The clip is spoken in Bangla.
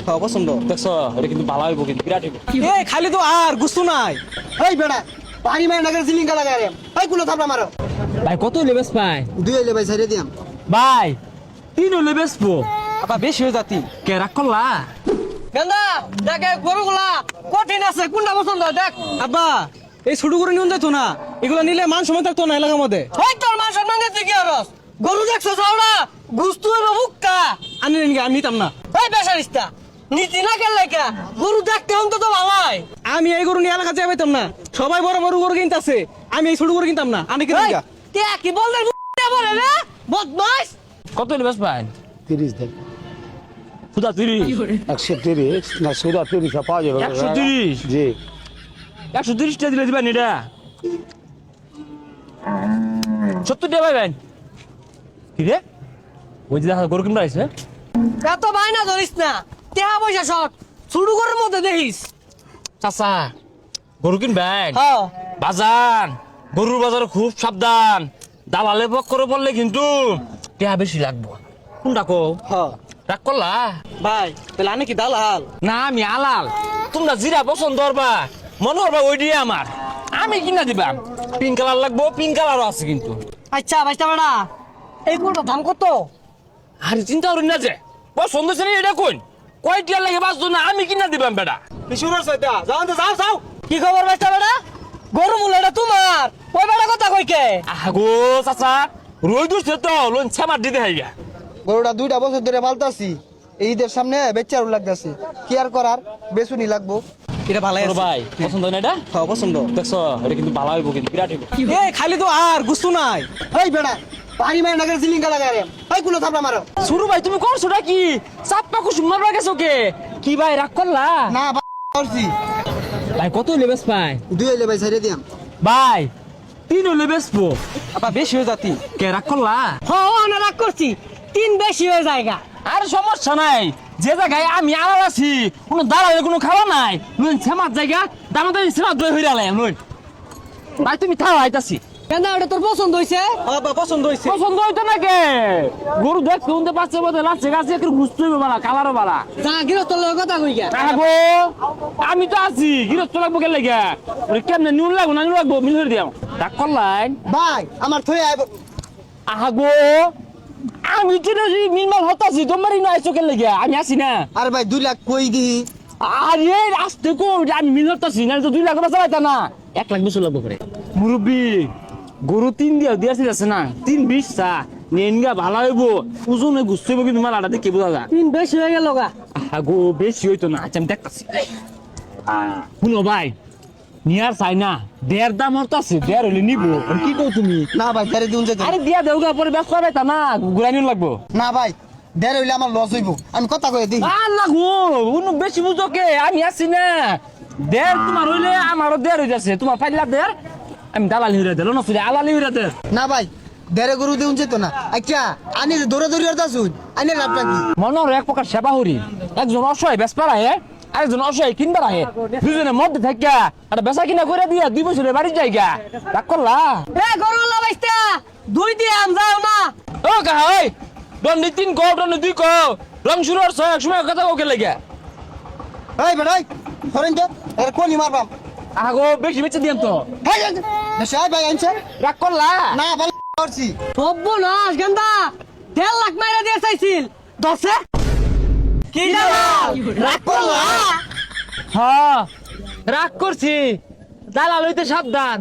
হ্যাঁ পছন্দ। দেখছ এটা কিন্তু ভালো হইব, কিন্তু বিরাট হইব। এই খালি তো আর গুস্তু নাই। এই বেড়া পানি মারে নাগের জিলিঙ্গা লাগায় রে এই কুলো থাপড়া মারো ভাই কত হইলে বেশ পাই? দুই হইলে ভাই ছেড়ে দিয়াম ভাই 3 হইলে বেচবো। আবার বেশি হয়ে যাতি। কে রাগ করলা? গেন্দা দেখে গরুগুলা কঠিন আছে, কোনটা পছন্দ দেখ। আব্বা এই ছোট গরু নিয়ে যাইতো না, এগুলো নিলে মান সময় থাকতো না এলাকার মধ্যে। ওই তোর মান সম্মান দিতে কি হরস? গরু দেখছো যাওড়া গুস্তু হলো মুক্কা। আমি নিতাম না। ওই বেসারিস্তা নীতি না কেলে কে গরু দেখতে অন্তত ভালাই। আমি এই গরু নিয়ে এলাকা যাই পাইতাম না, সবাই বড় বড় গরু কিনতাছে, আমি এই ছোট গরু কিনতাম না। আমি কিনতাম কি বললে বলে রে বদমাইশ। কত হইলে বেশ পাই? 30 দেন খুদা 30 130 না সুদা 30 পাওয়া যাবে 130 জি 130 টা দিলে দিবেন এটা 70 টাকা পাইবেন। কি রে ওই যে দেখা গরু কিনবা আইছে। এত বাইনা ধরিস না, টাকা পয়সা শর্ট, ছোট গরুর মধ্যে দেখিস। চাচা গরু কিনবেন? হ্যাঁ বাজার গরুর বাজার খুব সাবধান, দালালে পক করে পড়লে কিন্তু টাকা বেশি লাগবো। কোনটা কো? হ্যাঁ রাগ করলা? ভাই তাহলে আমি কি দালাল? না আমি আলাল, তোমরা জিরা পছন্দ করবা মনে করবা ওই দিয়ে আমার, আমি কিনা দিবা। পিঙ্ক কালার লাগবো, পিঙ্ক কালারও আছে কিন্তু। আচ্ছা ভাইটা বেড়া এই গরুটার দাম কত? আর চিন্তা করি না যে পছন্দ হচ্ছে না এটা কোন কয়টিয়া লাগে বাঁচতো না, আমি কিনা দিবাম বেটা। যাও কি খবর ভাইটা বেড়া? গরু মূল্য এটা তোমার, ওই বেড়া কথা কই কে? আগো চাচা রই দূরছে তো লোন ছামার দিতে হাইগা। গরুটা 2টা বছর ধরে পালতাছি এই ঈদের সামনে বেচারু লাগতাছে কি আর করার বেচুনি লাগবো এটা ভালো তোর ভাই পছন্দ হয় না এটা? হ্যাঁ পছন্দ। দেখছ এটা কিন্তু ভালো হইব, কিন্তু বিরাট হইব। এই খালি তো আর গুস্তু নাই। এই বেড়া পানি মারে নাগের জিলিঙ্গা লাগায় রে এই কুলো থাপড়া মারো শুরু ভাই তুমি করছোটা কি? চাপ্পা কুসুম মারবা গেছো কে? কি ভাই রাগ করলা? না ভাই করছি ভাই কত হইলে বেশ পাই? দুই হইলে ভাই ছেড়ে দিয়াম ভাই 3 হইলে বেচবো। আবার বেশি হয়ে যাতি। কে রাগ করলা? হ্যাঁ আমি রাগ করছি, 3 বেশি হয়ে যায়গা। আর সমস্যা নাই, যে জায়গায় আমি আলাল আছি কোনো দালালের কোনো খাওয়া নাই, লোন ছামার জায়গা দামাদামি সেবা দই হইরা লাইম লোন। ভাই তুমি থাও আইতাছি। কেন ওটা তোর পছন্দ হইছে? হ্যাঁ পছন্দ হইছে। পছন্দ হইতো না কে? গরু দেখ শুনতে পাচ্ছে বোধ লাগছে গাছে একটু ঘুরতে হইবে বালা, কালারও বালা। যা গিরো তোর লগে কথা কই গা। আগো আমি তো আছি, গিরস্ত লাগবো কে লাগা? ওরে কেমনে নুন লাগবো না নুন লাগবো মিল করে দিও। ডাক করলাই ভাই আমার থই আইব আগো আমি তো মিলমাল হতাছি, তোমারই নয় চোখের লেগে আমি আছি না। আর ভাই 2 লাখ কই দিহি আরে আসতে কো আমি মিল হতাছি না, তো 2 লাখ টাকা চাইতা না, 1 লাখ বেশি লাগবো করে। মুরব্বি গরু 3 দিয়াছি আছে না, 3-20 চা নেনগা ভালো হইব, ওজনে গুছতে হইব, কিন্তু মালাটা দেখে বোঝা যায়। 3 বেশি হয়ে গেল গা। আগো বেশি হইতো না, আচ্ছা আমি দেখতাছি। শুনো ভাই নিয়ার চাই না, 1.5 দাম হতাছে, 1.5 হইলে নিবো। আর কি কও তুমি? না ভাই ছেড়ে দিউন যেত আরে দিয়া দেওগা পরে ব্যস্ত হবে তা না, ঘুরাইন লাগবো। না ভাই দেড় হইলে আমার লস হইব আমি কথা কই দিই আর লাগবো উনি বেশি বুঝো কে, আমি আছি না। 1.5 তোমার হইলে আমারও 1.5 হয়ে যাচ্ছে, তোমার 5 লাখ 1.5 আমি দালালি হইরা দিল না, ফিরে আলালি হইরা দে। না ভাই দেড়ে গরু দিউন যেত না আচ্ছা আনি দৌড়ে দৌড়ে আসুন আনি লাভটা কি মনোর এক প্রকার সেবা হরি, একজন অসহায় বেসপার আহে, আরেকজন অসহায় কিনবার আহে, দুজনের মধ্যে থাকিয়া একটা বেচা কিনা করে দিয়া 2 বছরের বাড়ি যাইগা। রাগ করলা? এ গরু লাগাইস্তা 2 দিয়াম যাও না। ও কাহা ওই দন্ডি 3 কো দন্ডি 2 কো রং শুরু আর এক সময় কথা ওকে লাগা। এই বেড়াই ধরেন তো এর কোনি মারবাম আগো বেশি বেচে দিয়াম তো। ভাই দেশাই ভাই আনছে রাগ করলা? না ভালো করছি সর্বনাশ গেন্দা 1.5 লাখ মাইরা দিয়ে চাইছিল 10 কি দালাল রাগ করলা? হ্যাঁ রাগ করছি, দালাল হইতে সাবধান।